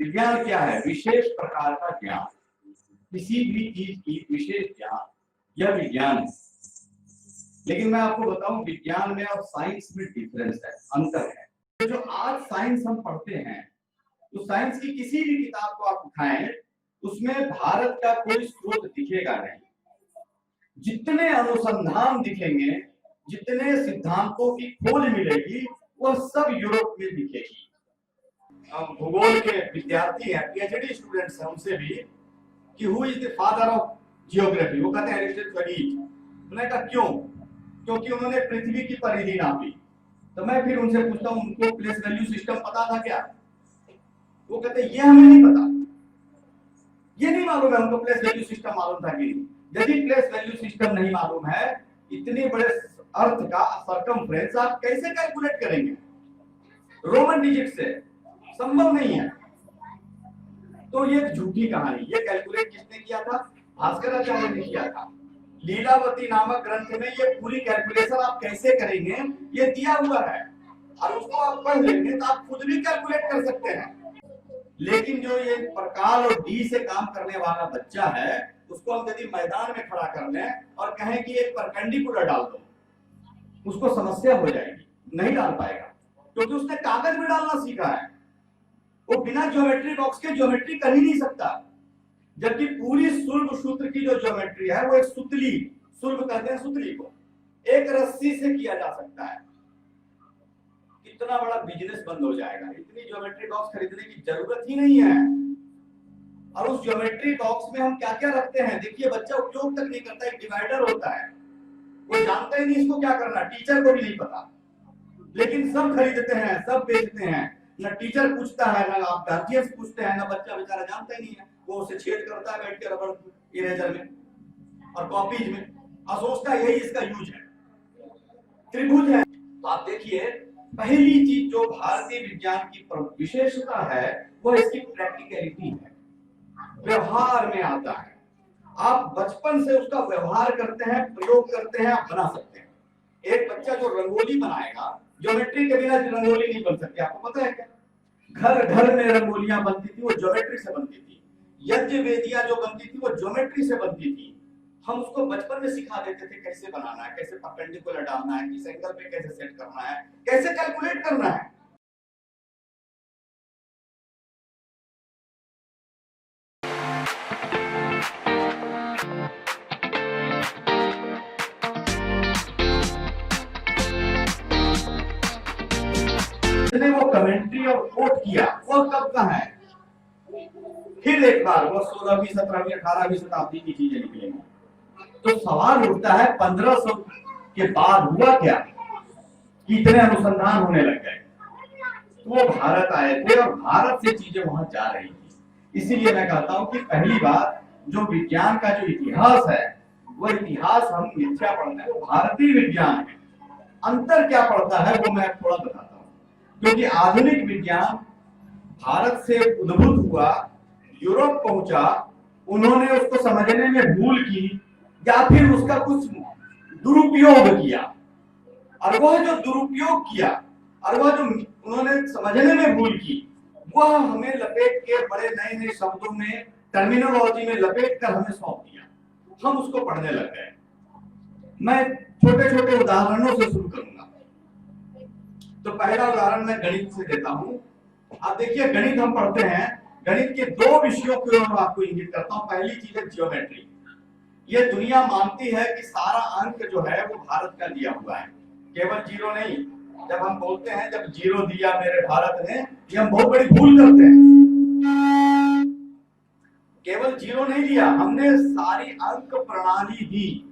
विज्ञान क्या है? विशेष प्रकार का ज्ञान, किसी भी चीज की विशेष ज्ञान, यह विज्ञान है। लेकिन मैं आपको बताऊं, विज्ञान में और साइंस में डिफरेंस है, अंतर है। तो जो आज साइंस हम पढ़ते हैं, तो साइंस की किसी भी किताब को आप उठाएं, उसमें भारत का कोई स्रोत दिखेगा नहीं। जितने अनुसंधान दिखेंगे, जितने सिद्धांतों की खोज मिलेगी, वह सब यूरोप में दिखेगी। भूगोल के विद्यार्थी हैं, पीएचडी स्टूडेंट्स हैं, उनसे भी कि who is the father of geography, वो कहते हैं एरिस्टोटेल। मैंने कहा क्यों? क्योंकि उन्होंने पृथ्वी की परिधि नापी। तो मैं फिर उनसे पूछता हूं, उनको प्लेस वैल्यू सिस्टम पता था क्या? वो कहते ये हमें नहीं पता, ये नहीं मालूम है उनको प्लेस वैल्यू सिस्टम मालूम था कि नहीं। यदि प्लेस वैल्यू सिस्टम नहीं मालूम है, इतने बड़े अर्थ का सर्कमफ्रेंस आप कैसे कैलकुलेट करेंगे? रोमन डिजिट से संभव नहीं है। तो ये झूठी कहानी। ये कैलकुलेट किसने किया था? भास्कराचार्य ने किया था। लीलावती नामक ग्रंथ में ये पूरी कैलकुलेशन आप कैसे करेंगे ये दिया हुआ है, और उसको आप पढ़ लेंगे तो आप खुद भी कैलकुलेट कर सकते हैं। लेकिन जो ये प्रकाल और डी से काम करने वाला बच्चा है, उसको हम यदि मैदान में खड़ा कर लें और कहें कि एक परपेंडिकुलर डाल दो, उसको समस्या हो जाएगी, नहीं डाल पाएगा, क्योंकि उसने कागज में डालना सीखा है। वो बिना ज्योमेट्री बॉक्स के ज्योमेट्री कर ही नहीं सकता। जबकि पूरी सुल्ब सूत्र की जो ज्योमेट्री है, वो एक सुतली, सुल्ब कहते हैं सुतली को, एक रस्सी से किया जा सकता है। कितना बड़ा बिजनेस बंद हो जाएगा। इतनी ज्योमेट्री बॉक्स खरीदने की जरूरत ही नहीं है। और उस ज्योमेट्री बॉक्स में हम क्या क्या रखते हैं, देखिए बच्चा उपयोग तक नहीं करता। एक डिवाइडर होता है, वो जानता ही नहीं इसको क्या करना, टीचर को भी नहीं पता, लेकिन सब खरीदते हैं, सब बेचते हैं। ना टीचर पूछता है, ना आप गार्जियंस पूछते हैं, ना बच्चा बेचारा जानता ही नहीं है। वो उसे छेद करता है बैठ के रबड़ इरेजर में और कॉपीज में, और सोचता है यही इसका यूज है, त्रिभुज है। तो आप देखिए, पहली चीज जो भारतीय विज्ञान की विशेषता है, वो इसकी प्रैक्टिकलिटी है, व्यवहार में आता है। आप बचपन से उसका व्यवहार करते हैं, प्रयोग करते हैं, आप बना सकते हैं। एक बच्चा जो रंगोली बनाएगा, ज्योमेट्री के बिना रंगोली नहीं बन सकती। आपको पता है क्या? घर घर में रंगोलियां बनती थी, वो ज्योमेट्री से बनती थी। यज्ञ वेदियां जो बनती थी, वो ज्योमेट्री से बनती थी। हम उसको बचपन में सिखा देते थे कैसे बनाना है, कैसे परपेंडिकुलर डालना है, किस एंगल पे कैसे सेट करना है, कैसे कैलकुलेट करना है। वो कमेंट्री और कोट किया, वो कब का है? फिर एक बार वो 16वीं 17वीं 18वीं शताब्दी की चीजें निकलेंगी। तो सवाल उठता है 1500 के बाद हुआ क्या कि इतने अनुसंधान होने लग गए? तो वो भारत आए थे और भारत से चीजें वहां जा रही थी। इसीलिए मैं कहता हूं कि पहली बात, जो विज्ञान का जो इतिहास है, वो इतिहास हम मिथ्या पढ़ते हैं, वो भारतीय विज्ञान है। अंतर क्या पड़ता है वो मैं थोड़ा बताता हूं। क्योंकि आधुनिक विज्ञान भारत से उद्भूत हुआ, यूरोप पहुंचा, उन्होंने उसको समझने में भूल की या फिर उसका कुछ दुरुपयोग किया, और वह जो दुरुपयोग किया और वह जो उन्होंने समझने में भूल की, वह हमें लपेट के बड़े नए नए शब्दों में, टर्मिनोलॉजी में लपेट कर हमें सौंप दिया। हम उसको पढ़ने लग गए। मैं छोटे छोटे उदाहरणों से शुरू करूंगा। तो पहला उदाहरण मैं गणित से देता हूं। आप देखिए, गणित हम पढ़ते हैं, गणित के दो विषयों को मैं आपको इंगित करता हूं। पहली चीज है ज्योमेट्री। ये दुनिया मानती है कि सारा अंक जो है वो भारत का दिया हुआ है, केवल जीरो नहीं। जब हम बोलते हैं जब जीरो दिया मेरे भारत ने, ये हम बहुत बड़ी भूल करते हैं। केवल जीरो नहीं दिया, हमने सारी अंक प्रणाली दी।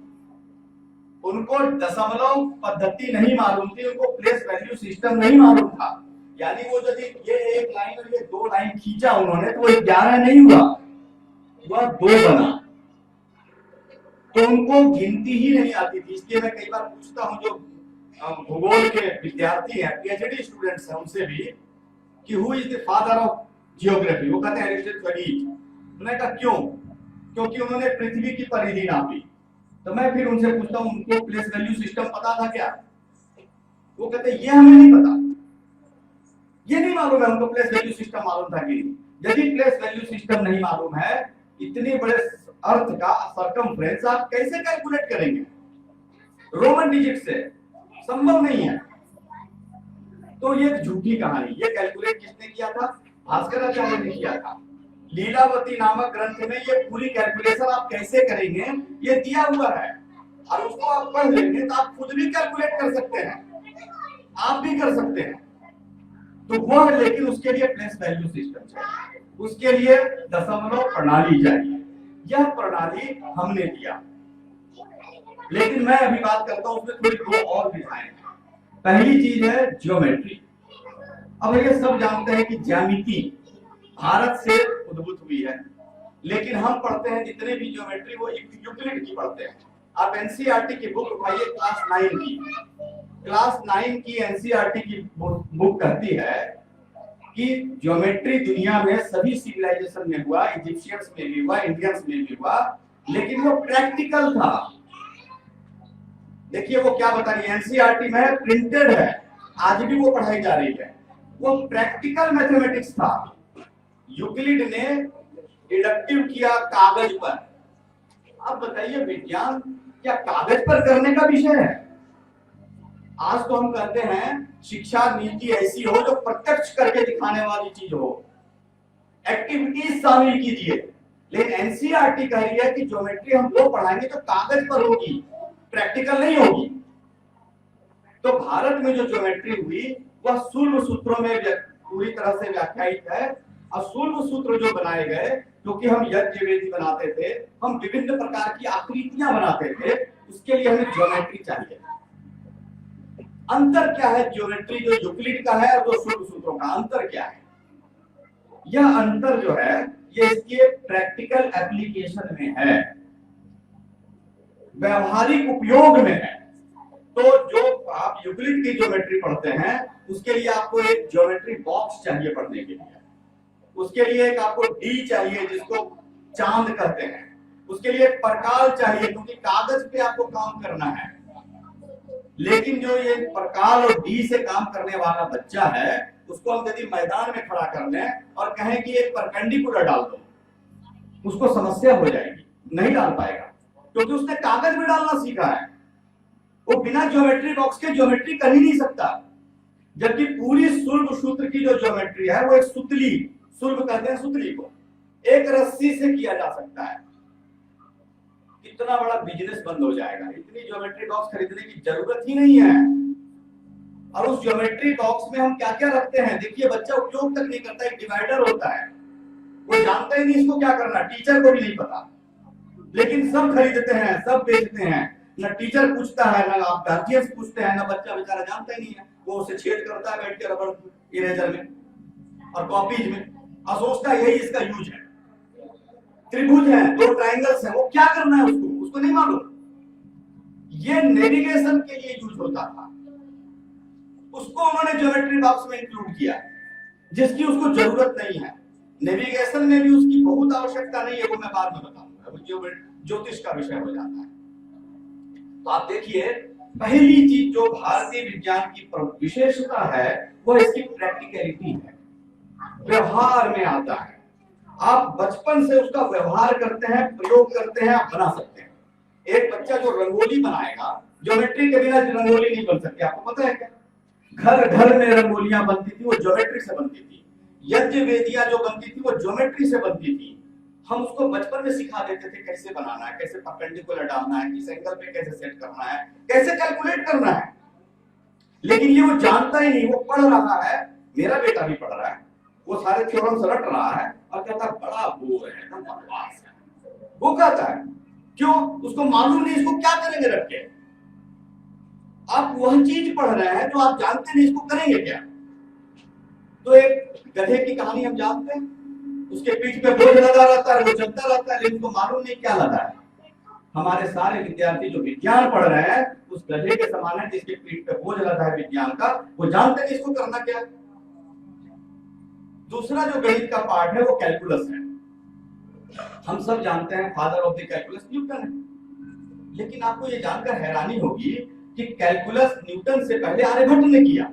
उनको दशमलव पद्धति नहीं मालूम थी, उनको प्लेस वैल्यू सिस्टम नहीं मालूम था। यानी वो यदि ये एक लाइन और ये दो लाइन खींचा उन्होंने, तो वो 11 नहीं हुआ, वह 2 बना। तो उनको गिनती ही नहीं आती थी। इसलिए मैं कई बार पूछता हूं, जो भूगोल के विद्यार्थी हैं, पीएचडी स्टूडेंट्स हैं, उनसे भी कि who is the father of geography, वो कहते हैं एरिस्टोटेल। मैंने कहा क्यों? क्योंकि उन्होंने पृथ्वी की परिधि नापी। तो मैं फिर उनसे पूछता हूं, उनको प्लेस वैल्यू सिस्टम पता था क्या? वो कहते ये हमें नहीं पता, ये नहीं मालूम है उनको प्लेस वैल्यू सिस्टम मालूम था कि नहीं। यदि प्लेस वैल्यू सिस्टम नहीं मालूम है, इतने बड़े अर्थ का सर्कमफ्रेंस आप कैसे कैलकुलेट करेंगे रोमन डिजिट से? संभव नहीं है। तो ये झूठी कहानी। ये कैलकुलेट किसने किया था? भास्कराचार्य ने किया था। लीलावती नामक ग्रंथ में ये पूरी कैलकुलेशन आप कैसे करेंगे ये दिया हुआ है, और उसको आप पढ़ लेंगे तो आप खुद भी कैलकुलेट कर सकते हैं, आप भी कर सकते हैं। तो वह, लेकिन उसके लिए प्लेस वैल्यू सिस्टम चाहिए, उसके लिए दशमलव प्रणाली चाहिए। यह प्रणाली हमने दिया, लेकिन मैं अभी बात करता हूं उसमें थोड़ी दो और विधाएं हैं। पहली चीज है ज्योमेट्री। अब ये सब जानते हैं कि ज्यामिति भारत से उद्भूत हुई है, लेकिन हम पढ़ते हैं जितने भी ज्योमेट्री वो यूक्लिड की पढ़ते हैं। आप एनसीईआरटी की बुक उठाइए, क्लास 9 की एनसीईआरटी की बुक कहती है कि ज्योमेट्री दुनिया में सभी सिविलाइजेशन में हुआ, इजिप्शियंस में भी हुआ, इंडियंस में भी हुआ, लेकिन वो प्रैक्टिकल था। देखिए वो क्या बता रही है, एनसीईआरटी में प्रिंटेड है, आज भी वो पढ़ाई जा रही है। वो प्रैक्टिकल मैथमेटिक्स था। यूक्लिड ने डिडक्टिव किया कागज पर। अब बताइए विज्ञान क्या कागज पर करने का विषय है? आज तो हम कहते हैं शिक्षा नीति ऐसी हो जो प्रत्यक्ष करके दिखाने वाली चीज हो, एक्टिविटीज शामिल कीजिए। लेकिन एनसीईआरटी कह रही है कि ज्योमेट्री हम वो पढ़ाएंगे जो कागज पर होगी, प्रैक्टिकल नहीं होगी। तो भारत में जो ज्योमेट्री हुई वह सूक्ष्म सूत्रों में पूरी तरह से व्याख्यायित है, और सूक्ष्म सूत्र जो बनाए गए, क्योंकि हम यज्ञ वेदी बनाते थे, हम विभिन्न प्रकार की आकृतियां बनाते थे, उसके लिए हमें ज्योमेट्री चाहिए। अंतर क्या है ज्योमेट्री जो यूक्लिड का है और जो सूक्ष्म सूत्रों का, अंतर क्या है? यह अंतर जो है ये इसके प्रैक्टिकल एप्लीकेशन में है, व्यवहारिक उपयोग में है। तो जो आप यूक्लिड की ज्योमेट्री पढ़ते हैं उसके लिए आपको एक ज्योमेट्री बॉक्स चाहिए पढ़ने के लिए, उसके लिए एक आपको डी चाहिए जिसको चांद कहते हैं, उसके लिए एक परकाल चाहिए क्योंकि कागज पे आपको काम करना है। लेकिन जो ये परकाल और डी से काम करने वाला बच्चा है उसको हम यदि मैदान में खड़ा कर लें और कहें कि एक परपेंडिकुलर डाल दो, उसको समस्या हो जाएगी, नहीं डाल पाएगा क्योंकि उसने कागज में डालना सीखा है। वो बिना ज्योमेट्री बॉक्स के ज्योमेट्री कर ही नहीं सकता। जबकि पूरी सुलभ सूत्र की जो ज्योमेट्री है वो एक सुतली, सुलभ कहते हैं सुतली को, एक रस्सी से किया जा सकता है। इतना बड़ा बिजनेस बंद हो जाएगा, इतनी ज्योमेट्री बॉक्स खरीदने की जरूरत ही नहीं है। और उस ज्योमेट्री बॉक्स में हम क्या क्या रखते हैं देखिए, बच्चा उपयोग तक नहीं करता। एक डिवाइडर होता है, वो जानता ही नहीं इसको क्या करना, टीचर को भी नहीं पता, लेकिन सब खरीदते हैं, सब बेचते हैं। ना टीचर पूछता है, ना आप गार्जियंस पूछते हैं, ना बच्चा बेचारा जानता ही नहीं है। वो उसे छेद करता है बैठ के रबड़ इरेजर में और कॉपीज में, और सोचता है यही इसका यूज है। त्रिभुज है, दो ट्रायंगल्स है, वो क्या करना है उसको नहीं मालूम। ये नेविगेशन के लिए यूज होता था, उसको उन्होंने ज्योमेट्री बॉक्स में इंक्लूड किया, जिसकी उसको जरूरत नहीं है। नेविगेशन में भी उसकी बहुत आवश्यकता नहीं है, वो मैं बाद में बताऊंगा, वो ज्योतिष का विषय हो जाता है। तो आप देखिए पहली चीज जो भारतीय विज्ञान की विशेषता है वो इसकी प्रैक्टिकलिटी है, व्यवहार में आता है। आप बचपन से उसका व्यवहार करते हैं, प्रयोग करते हैं, आप बना सकते हैं। एक बच्चा जो रंगोली बनाएगा, ज्योमेट्री के बिना रंगोली नहीं बन सकती, आपको पता है क्या? घर घर में रंगोलियां बनती थी, वो ज्योमेट्री से बनती थी। यज्ञ वेदियां जो बनती थी वो ज्योमेट्री से बनती थी। हम उसको बचपन में सिखा देते थे कैसे बनाना है, कैसे परपेंडिकुलर डालना है, किस एंगल पे कैसे सेट करना है, कैसे कैलकुलेट करना है। लेकिन ये वो जानता ही नहीं, वो पढ़ रहा है, मेरा बेटा भी पढ़ रहा है, वो सारे थ्योरम्स रट रहा है और कहता है बड़ा बोर है, एकदम बकवास है। वो कहता है क्यों? उसको मालूम नहीं इसको क्या करेंगे रख के। आप वह चीज पढ़ रहे हैं जो आप जानते नहीं, इसको करेंगे क्या? तो एक गधे की कहानी हम जानते हैं, उसके पीठ पे बोझ लगा रहता है, वो चलता रहता है, लेकिन उसको मालूम नहीं क्या लगा है। हमारे सारे विद्यार्थी जो विज्ञान पढ़ रहे हैं उस गधे के समान है जिसके पीठ पे बोझ लगा है विज्ञान का, वो जानते नहीं इसको करना क्या है। दूसरा जो गणित का पार्ट है वो कैलकुलस है। हम सब जानते हैं father of the calculus Newton है, लेकिन आपको ये जानकर हैरानी होगी कि कैलकुलस न्यूटन से पहले आर्यभट्ट ने किया।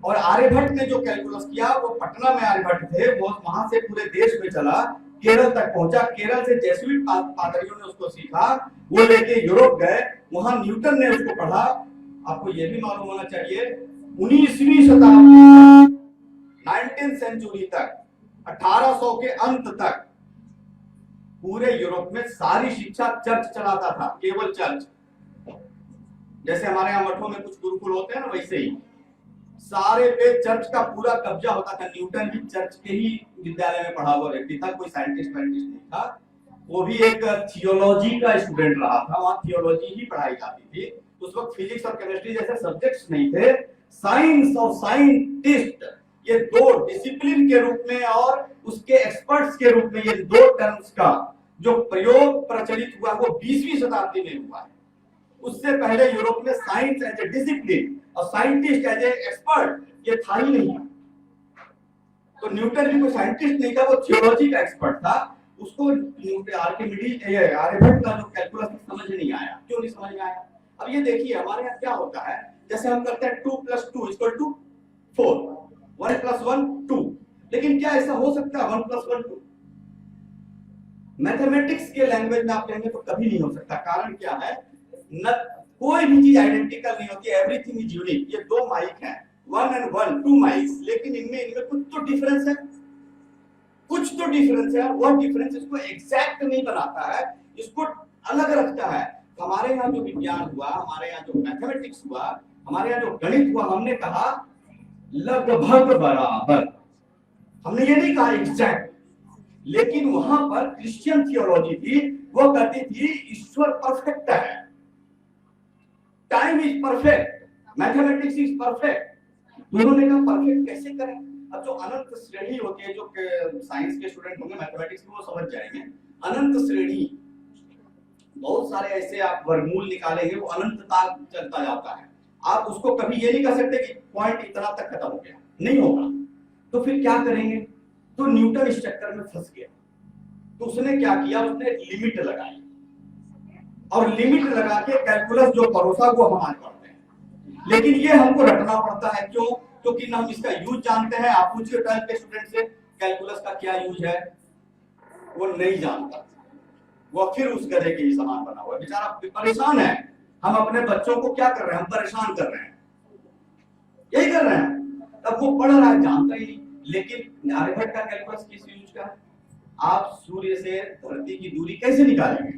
और आर्यभट्ट ने जो कैलकुलस किया वो पटना में आर्यभट्ट थे, वो वहां से पूरे देश में चला, केरल तक पहुंचा, केरल से जेसुइट पादरियों ने उसको सीखा, वो लेके यूरोप गए, वहां न्यूटन ने उसको पढ़ा। आपको ये भी मालूम होना चाहिए 19वीं शताब्दी 19th सेंचुरी तक 1800 के अंत तक पूरे यूरोप में सारी शिक्षा चर्च चलाता था, केवल चर्च। जैसे हमारे यहाँ मठों में कुछ गुरुकुल होते हैं ना, वैसे ही सारे पे चर्च का पूरा कब्जा होता था। न्यूटन भी चर्च के ही विद्यालय में पढ़ा हुआ व्यक्ति था, कोई साइंटिस्ट वाइंटिस्ट नहीं था। वो भी एक थियोलॉजी का स्टूडेंट रहा था, वहां थियोलॉजी ही पढ़ाई जाती थी। उस वक्त फिजिक्स और केमिस्ट्री जैसे सब्जेक्ट्स नहीं थे। साइंस और साइंटिस्ट ये दो डिसिप्लिन के रूप में और उसके एक्सपर्ट्स के रूप में, ये दो टर्म्स का जो प्रयोग प्रचलित हुआ वो 20वीं शताब्दी में हुआ है। उससे पहले यूरोप में साइंस एज ए डिसिप्लिन और साइंटिस्ट एज ए एक्सपर्ट ये था ही नहीं। तो न्यूटन भी कोई साइंटिस्ट नहीं था, वो थियोलॉजी का एक्सपर्ट था। उसको आर्यभट्ट का जो कैलकुलस समझ नहीं आया। क्यों नहीं समझ में आया? अब ये देखिए हमारे यहाँ क्या होता है, जैसे हम करते हैं 2 + 2 = 4, 1 + 1 2, लेकिन क्या ऐसा हो सकता है 1 + 1 2? मैथमेटिक्स के लैंग्वेज में आप कहेंगे तो कभी नहीं हो सकता। कारण क्या है? न कोई भी चीज आइडेंटिकल नहीं होती, एवरीथिंग इज यूनिक। ये दो माइक हैं, 1 and 1 2 माइक्स, लेकिन इनमें कुछ तो डिफरेंस है, कुछ तो डिफरेंस है। वो डिफरेंस इसको एग्जैक्ट नहीं बनाता है, इसको अलग रखता है। हमारे यहाँ जो विज्ञान हुआ, हमारे यहाँ जो मैथमेटिक्स हुआ, हमारे यहाँ जो गणित हुआ, हमने कहा लगभग बराबर, हमने ये नहीं कहा एग्जैक्ट। लेकिन वहां पर क्रिश्चियन थियोलॉजी थी, वो कहती थी ईश्वर परफेक्ट है, time is perfect, mathematics is perfect. उन्होंने कहा परफेक्ट कैसे करें? अब जो अनंत श्रेणी होती है, जो साइंस के स्टूडेंट होंगे, मैथमेटिक्स के, वो समझ जाएंगे। अनंत श्रेणी, बहुत सारे ऐसे आप वर्गमूल निकालेंगे, वो अनंतता चलता जाता है। आप उसको कभी ये नहीं कह सकते कि पॉइंट इतना तक खत्म हो गया, नहीं होगा। तो फिर क्या करेंगे? तो न्यूटन इस चक्कर में फंस गया। तो उसने क्या किया, उसने लिमिट लगाई, और लिमिट लगा के कैलकुलस जो परोसा वो हम आज पढ़ते हैं। लेकिन ये हमको रटना पड़ता है, क्यों? क्योंकि ना हम इसका यूज जानते हैं। आप पूछिए 12th के स्टूडेंट से कैलकुलस का क्या यूज है, वो नहीं जानता, वो फिर उस गधे के ही समान बना हुआ, बेचारा परेशान है। हम अपने बच्चों को क्या कर रहे हैं? हम परेशान कर रहे हैं, यही कर रहे हैं। अब वो पढ़ रहा है, जानता ही नहीं। लेकिन आर्यभट्ट का कैलकुलस किस यूज का है? आप सूर्य से धरती की दूरी कैसे निकालेंगे?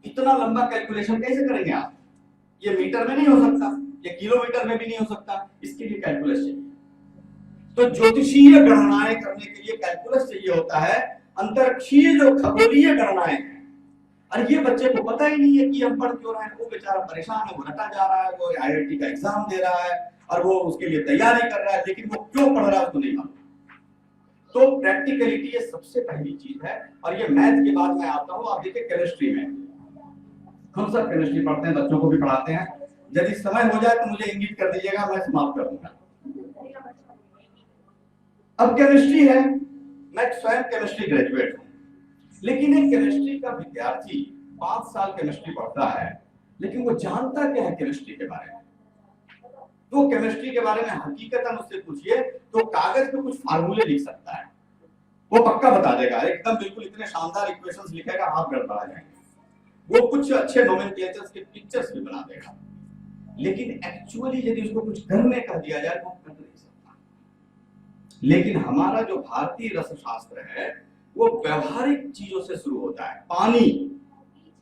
इतना लंबा कैलकुलेशन कैसे करेंगे आप? ये मीटर में नहीं हो सकता, ये किलोमीटर में भी नहीं हो सकता, इसके लिए कैलकुलस चाहिए। तो ज्योतिषीय गणनाएं करने के लिए कैलकुलस चाहिए होता है। अंतरिक्षीय जो खगोलीय गणनाएं हैं, और ये बच्चे को पता ही नहीं है कि हम पढ़ क्यों रहे हैं। वो बेचारा परेशान है, वो रटा जा रहा है, वो IIT का एग्जाम दे रहा है और वो उसके लिए तैयारी कर रहा है, लेकिन वो क्यों पढ़ रहा है उसको नहीं मालूम। तो प्रैक्टिकलिटी ये सबसे पहली चीज है। और ये मैथ के बाद मैं आता हूँ, आप देखिए केमिस्ट्री में, हम सब केमिस्ट्री पढ़ते हैं, बच्चों को भी पढ़ाते हैं। यदि समय हो जाए तो मुझे इंगित कर दीजिएगा, मैं समाप्त कर दूंगा। अब केमिस्ट्री है, मैं स्वयं केमिस्ट्री ग्रेजुएट हूं, लेकिन एक केमिस्ट्री का विद्यार्थी 5 साल केमिस्ट्री पढ़ता है, लेकिन वो जानता क्या है केमिस्ट्री के बारे में? तो केमिस्ट्री के बारे में हकीकतन उससे पूछिए तो कागज पे कुछ फार्मूले लिख सकता है, वो पक्का बता देगा, एकदम बिल्कुल इतने शानदार इक्वेशंस लिखेगा, आप गड़बड़ा जाएंगे। वो कुछ अच्छे नोमेनक्लेचर्स के पिक्चर्स भी बना देगा, लेकिन एक्चुअली यदि उसको कुछ करने का दिया जाए तो कर नहीं सकता। लेकिन हमारा जो भारतीय रसशास्त्र है वो व्यवहारिक चीजों से शुरू होता है। पानी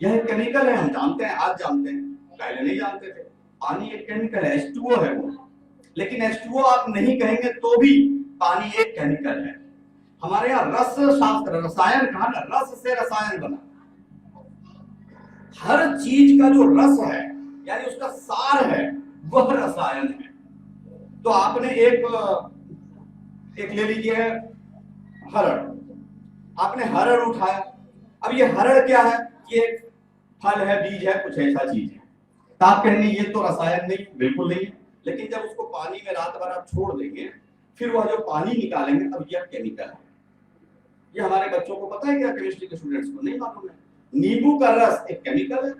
यह केमिकल है, हम जानते हैं, आज जानते हैं, पहले नहीं जानते थे। पानी एक केमिकल है, H2O है वो, लेकिन H2O आप नहीं कहेंगे तो भी पानी एक केमिकल है। हमारे यहाँ रस शास्त्र, रसायन कहा ना, रस से रसायन बना। हर चीज का जो रस है यानी उसका सार है, वह रसायन है। तो आपने एक ले लीजिए हरड़, आपने हरड़ उठाया, अब ये हरड़ क्या है? ये फल है, बीज है, कुछ ऐसा चीज है। तो आप कहेंगे ये तो रसायन नहीं, बिल्कुल नहीं। लेकिन जब उसको पानी में रात भर आप छोड़ देंगे, फिर वह जो पानी निकालेंगे, तब यह केमिकल है। ये हमारे बच्चों को पता है क्या? केमिस्ट्री के स्टूडेंट्स को नहीं मालूम है। नींबू का रस एक केमिकल है,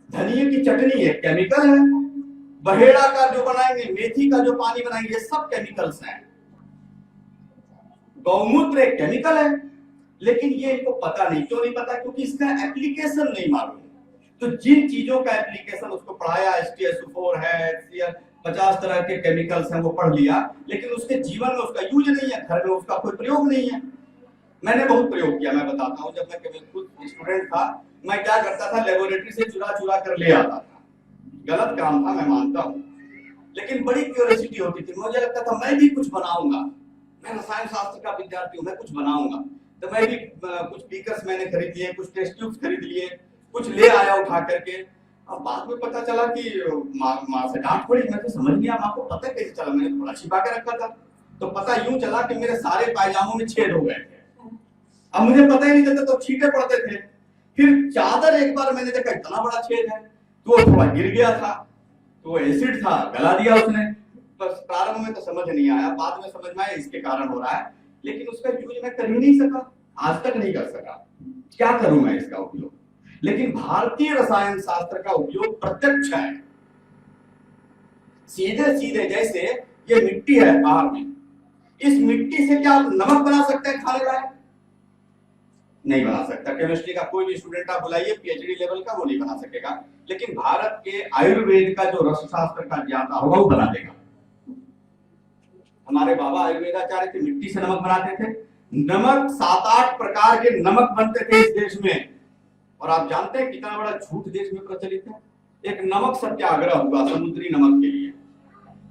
धनिया की चटनी एक केमिकल है, बहेड़ा का जो बनाएंगे, मेथी का जो पानी बनाएंगे, ये सब केमिकल्स हैं। गौमूत्र एक केमिकल है, लेकिन ये इनको पता नहीं। क्यों नहीं पता? क्योंकि इसका एप्लीकेशन नहीं मालूम। तो जिन चीजों का एप्लीकेशन उसको पढ़ाया, H2SO4 है, HCl, 50 तरह के केमिकल्स हैं, वो पढ़ लिया, लेकिन उसके जीवन में उसका यूज नहीं है, घर में उसका कोई प्रयोग नहीं है। मैंने बहुत प्रयोग किया, मैं बताता हूँ। जब मैं खुद स्टूडेंट था, मैं क्या करता था, लेबोरेटरी से चुरा चुरा कर ले आता था। गलत काम था, मैं मानता हूँ, लेकिन बड़ी क्यूरियोसिटी होती थी। मुझे लगता था मैं भी कुछ बनाऊंगा, मैं रसायन शास्त्र का विद्यार्थी हूँ, मैं कुछ बनाऊंगा। तो मैं भी कुछ बीकर्स मैंने खरीद लिए, कुछ टेस्ट ट्यूब्स खरीद लिए, कुछ ले आया उठा करके। अब बाद में पता चला कि माँ से डांट पड़ी। मैं तो समझ नहीं आया, माँ को पता कैसे चला? मैंने थोड़ा छिपा के रखा था। तो पता यूं चला कि मेरे सारे पायजामों में छेद हो गए थे। अब मुझे पता ही नहीं चलता, तो छींटे पड़ते थे। फिर चादर एक बार मैंने देखा, इतना बड़ा छेद है, तो थोड़ा गिर गया था, तो एसिड था, गला दिया उसने। बस प्रारंभ में तो समझ नहीं आया, बाद में समझ में आया इसके कारण हो रहा है, लेकिन उसका यूज मैं कर ही नहीं सका, आज तक नहीं कर सका। क्या करूं मैं इसका उपयोग? लेकिन भारतीय रसायन शास्त्र का उपयोग प्रत्यक्ष है, सीधे सीधे। जैसे ये मिट्टी है बाहर में, इस मिट्टी से क्या आप नमक बना सकते हैं खाने लायक? नहीं बना सकता। केमिस्ट्री का कोई भी स्टूडेंट आप बुलाइए PhD लेवल का, वो नहीं बना सकेगा। लेकिन भारत के आयुर्वेद का जो रसशास्त्र का ज्ञाता होगा वो बना देगा। हमारे बाबा आयुर्वेदाचार्य थे, मिट्टी से नमक बनाते थे। नमक 7-8 प्रकार के नमक बनते थे इस देश में। और आप जानते हैं कितना बड़ा झूठ देश में प्रचलित है? एक नमक सत्याग्रह हुआ समुद्री नमक के लिए।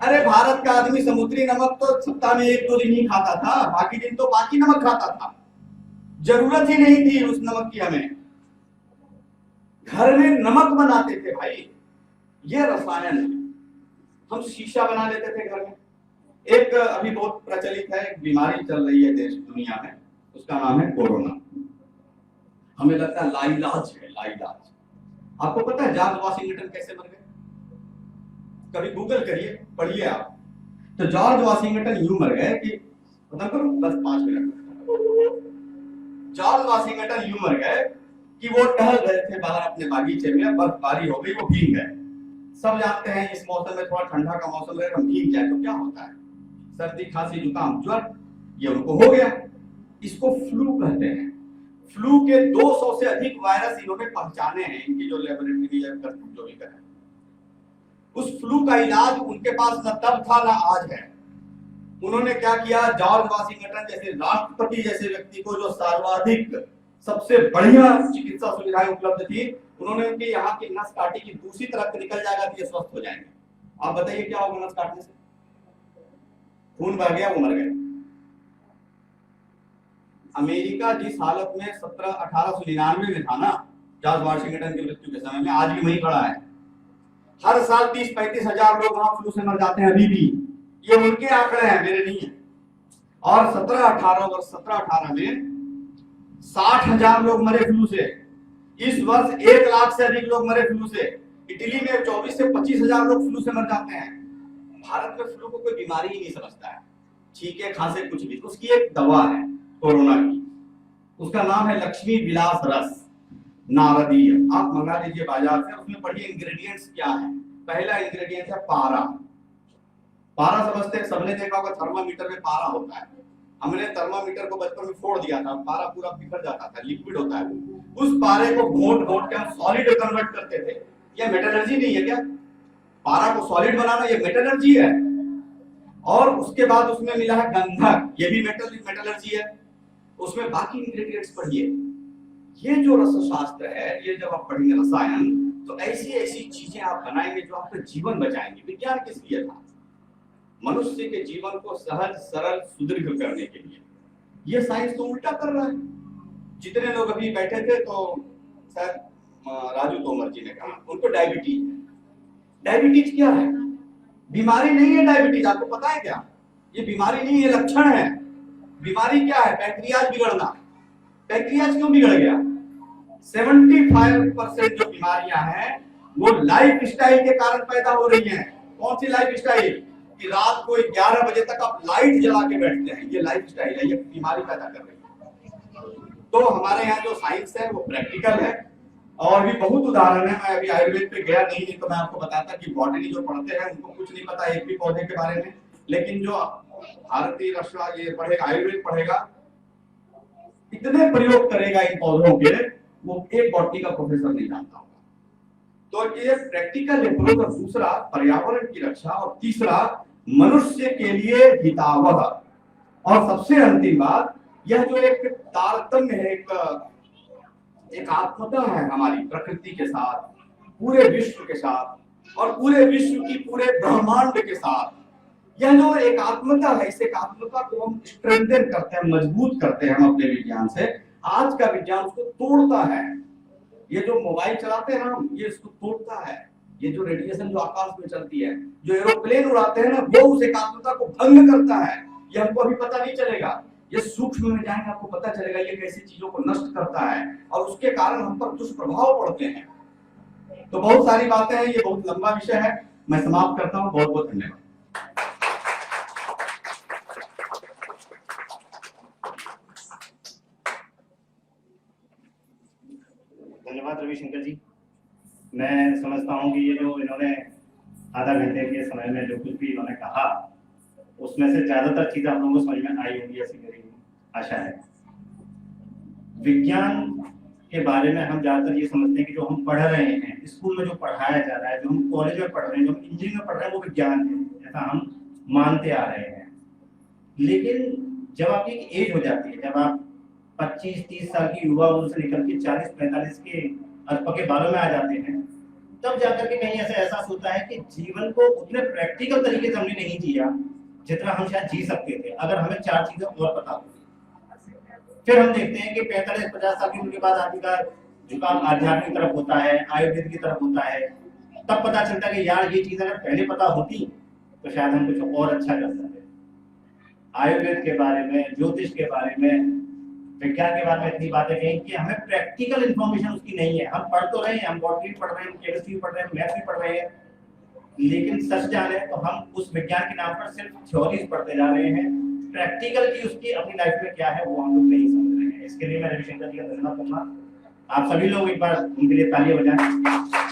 अरे भारत का आदमी समुद्री नमक तो सप्ताह में 1-2 दिन ही खाता था, बाकी दिन तो बाकी नमक खाता था। जरूरत ही नहीं थी उस नमक की हमें। घर में नमक बनाते थे भाई, ये रसायन है। हम शीशा बना लेते थे घर में। एक अभी बहुत प्रचलित है, एक बीमारी चल रही है देश दुनिया में, उसका नाम है कोरोना। हमें लगता है लाइलाज है, लाइलाज। आपको पता है जॉर्ज वाशिंगटन कैसे मर गए? कभी गूगल करिए, पढ़िए आप। तो जॉर्ज वाशिंगटन यूं मर गए कि, पता करो, बस 5 मिनट। जॉर्ज वाशिंगटन यूं मर गए कि वो टहल रहे थे बाहर अपने बागीचे में, बर्फबारी हो गई, वो भीग गए। सब जानते हैं इस मौसम में, थोड़ा ठंडा का मौसम रहे, हम भीग जाए तो क्या होता है? सर्दी, खांसी, जुकाम, ज्वर, ये उनको हो गया। इसको फ्लू कहते हैं। फ्लू के 200 से अधिक वायरस इन्होंने पहचाने हैं, इनकी जो लेबोरेटरी जो भी करें। उस फ्लू का इलाज उनके पास न तब था न आज है। उन्होंने क्या किया? जॉर्ज वाशिंगटन जैसे राष्ट्रपति जैसे व्यक्ति को, जो सर्वाधिक सबसे बढ़िया चिकित्सा सुविधाएं उपलब्ध थी, उन्होंने उनके यहाँ की नस काटी कि दूसरी तरफ निकल जाएगा तो ये स्वस्थ हो जाएंगे। आप बताइए क्या होगा नस काटने से? खून बह गया, वो मर गए। अमेरिका जिस हालत में 1899 में था ना, जॉर्ज वाशिंगटन की मृत्यु के समय में, आज भी वहीं खड़ा है। हर साल 30-35 हजार लोग वहां फ्लू से मर जाते हैं अभी भी। ये उनके आंकड़े हैं, मेरे नहीं है। और 17-18 में 60,000 लोग मरे फ्लू से। इस वर्ष 1 लाख से अधिक लोग मरे फ्लू से। इटली में 24 से 25 हजार लोग फ्लू से मर जाते हैं। भारत में फ्लू को कोई बीमारी ही नहीं समझता है, छींके खांसे कुछ भी। उसकी एक दवा है कोरोना की, उसका नाम है लक्ष्मी विलास रस नारदीय। आप मंगा लीजिए बाजार से, उसमें पढ़िए इंग्रेडिएंट्स क्या है। पहला इंग्रेडिएंट है पारा। पारा समझते हैं, सबने देखा होगा, थर्मामीटर में पारा होता है। हमने थर्मामीटर को बचपन में फोड़ दिया था, पारा पूरा बिखर जाता था, लिक्विड होता है। उस पारे को घोट घोट के हम सॉलिड कन्वर्ट करते थे। ये मेटलर्जी नहीं है क्या? पारा को सॉलिड बनाना ये मेटलर्जी है। और उसके बाद उसमें मिला है गंधक, ये भी मेटलर्जी है। उसमें बाकी इंग्रेडिएंट्स पढ़िए। ये जो रसशास्त्र है, ये जब आप पढ़ेंगे रसायन, तो ऐसी ऐसी चीजें आप बनाएंगे जो आपका जीवन बचाएंगे। विज्ञान किस लिए था? मनुष्य के जीवन को सहज, सरल, सुदृढ़ करने के लिए। ये साइंस तो उल्टा कर रहा है। जितने लोग अभी बैठे थे, तो शायद राजू तोमर जी ने कहा उनको डायबिटीज है। डायबिटीज क्या है? बीमारी नहीं है डायबिटीज, आपको पता है क्या? ये बीमारी नहीं है, लक्षण है। बीमारी क्या है? पैंक्रियाज बिगड़ना। पैंक्रियाज क्यों बिगड़ गया? 75% जो बीमारियां हैं वो लाइफ स्टाइल के कारण पैदा हो रही हैं। कौन सी लाइफ स्टाइल? कि रात को 11 बजे तक आप लाइट जला के बैठते हैं, ये लाइफ स्टाइल है, ये बीमारी पैदा कर रही है। तो हमारे यहाँ जो साइंस है वो प्रैक्टिकल है, और भी बहुत उदाहरण है। मैं अभी आयुर्वेद पे गया नहीं तो मैं आपको बताता कि बॉटनी जो पढ़ते हैं उनको कुछ नहीं पता एक भी पौधे के बारे में, लेकिन जो भारतीय रक्षा ये पढ़ेगा, आयुर्वेद पढ़ेगा, इतने प्रयोग करेगा इन पौधों के, वो एक बॉटनी का प्रोफेसर नहीं जानता होगा। तो ये प्रैक्टिकल अप्रोच, और दूसरा पर्यावरण की रक्षा, और तीसरा मनुष्य के लिए हितावह, और सबसे अंतिम बात यह जो एक तारतम्य है, एक आत्मता है हमारी प्रकृति के साथ, पूरे विश्व के साथ, और पूरे विश्व की पूरे ब्रह्मांड के साथ, यह जो एक आत्मता है, इस एक आत्मता को हम स्ट्रेंथन करते हैं, मजबूत करते हैं हम अपने विज्ञान से। आज का विज्ञान उसको तोड़ता है। ये जो मोबाइल चलाते हैं हम, ये इसको तोड़ता है। ये जो रेडिएशन जो आकाश में चलती है, जो एरोप्लेन उड़ाते हैं ना, वो उस एकात्मता को भंग करता है। ये हमको अभी पता नहीं चलेगा, ये सूक्ष्म में जाएंगे आपको पता चलेगा ये कैसी चीजों को नष्ट करता है, और उसके कारण हम पर दुष्प्रभाव पड़ते हैं। तो बहुत सारी बातें हैं, ये बहुत लंबा विषय है, मैं समाप्त करता हूँ। बहुत बहुत धन्यवाद। धन्यवाद रविशंकर जी। मैं समझता हूँ कि ये जो इन्होंने आधा घंटे के समय में जो कुछ भी इन्होंने कहा, उसमें से ज्यादातर चीजें आप लोगों को समझ में आई होंगी, ऐसी मेरी आशा है। विज्ञान के बारे में हम ज्यादातर ये समझते हैं कि जो हम पढ़ रहे हैं, स्कूल में जो पढ़ाया जा रहा है, जो हम कॉलेज में पढ़ रहे हैं, जो हम इंजीनियरिंग में पढ़ रहे हैं, वो विज्ञान है, ऐसा हम मानते आ रहे हैं। लेकिन जब आपकी एक एज हो जाती है, जब आप 25-30 साल की युवा उम्र से निकल के 40-45 के अधपके बालों में आ जाते हैं, तब जाकर के कहीं ऐसा एहसास होता है कि जीवन को उतने प्रैक्टिकल तरीके से हमने नहीं जिया जितना हम शायद जी सकते थे, अगर हमें 4 चीजें और पता होती। फिर हम देखते हैं कि 45-50 साल की उम्र के बाद आदमी का झुकाव आध्यात्मिक तरफ होता है, आयुर्वेद की तरफ होता है। तब पता चलता है कि यार ये चीज अगर पहले पता होती तो शायद हम कुछ और अच्छा कर सकते। आयुर्वेद के बारे में, ज्योतिष के बारे में, विज्ञान के बारे में इतनी बातें कही कि हमें प्रैक्टिकल इंफॉर्मेशन उसकी नहीं है। हम पढ़ तो रहे हैं, हम बॉटनी पढ़ रहे हैं, केमिस्ट्री पढ़ रहे हैं, मैथ भी पढ़ रहे हैं, लेकिन सच जाने तो हम उस विज्ञान के नाम पर सिर्फ थ्योरीज पढ़ते जा रहे हैं। प्रैक्टिकल की उसकी अपनी लाइफ में क्या है वो हम लोग नहीं समझ रहे हैं। इसके लिए मैं रविशंकर जी का धन्यवाद करूंगा। आप सभी लोग एक बार उनके लिए तालियां बजाएं।